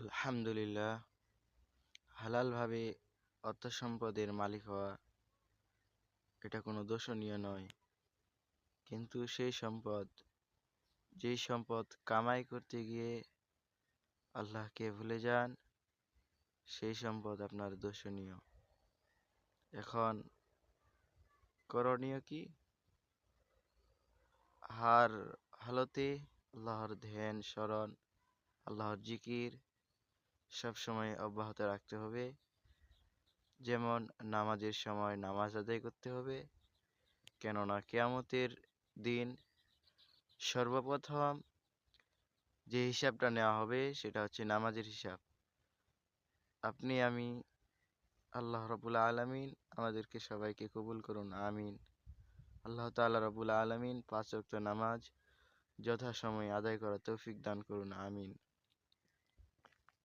আলহামদুলিল্লাহ। হালালভাবে অর্থ সম্পদের মালিক হওয়া এটা কোনো দোষণীয় নয়। কিন্তু যেই সম্পদ কামাই করতে গিয়ে আল্লাহকে ভুলে যান, সেই সম্পদ আপনার দোষণীয়। এখন করণীয় কি? হার হালতে আল্লাহর ধ্যান স্মরণ, আল্লাহর জিকির সবসময় অব্যাহত রাখতে হবে। যেমন নামাজের সময় নামাজ আদায় করতে হবে, কেননা কিয়ামতের দিন সর্বপ্রথম যে হিসাবটা নেওয়া হবে সেটা হচ্ছে নামাজের হিসাব। আপনি আমি, আল্লাহ রাব্বুল আলামিন আমাদেরকে সবাইকে কবুল করুন, আমিন। আল্লাহ তাআলা রাব্বুল আলামিন 5 ওয়াক্ত নামাজ যথাসময়ে আদায় করার তৌফিক দান করুন, আমিন।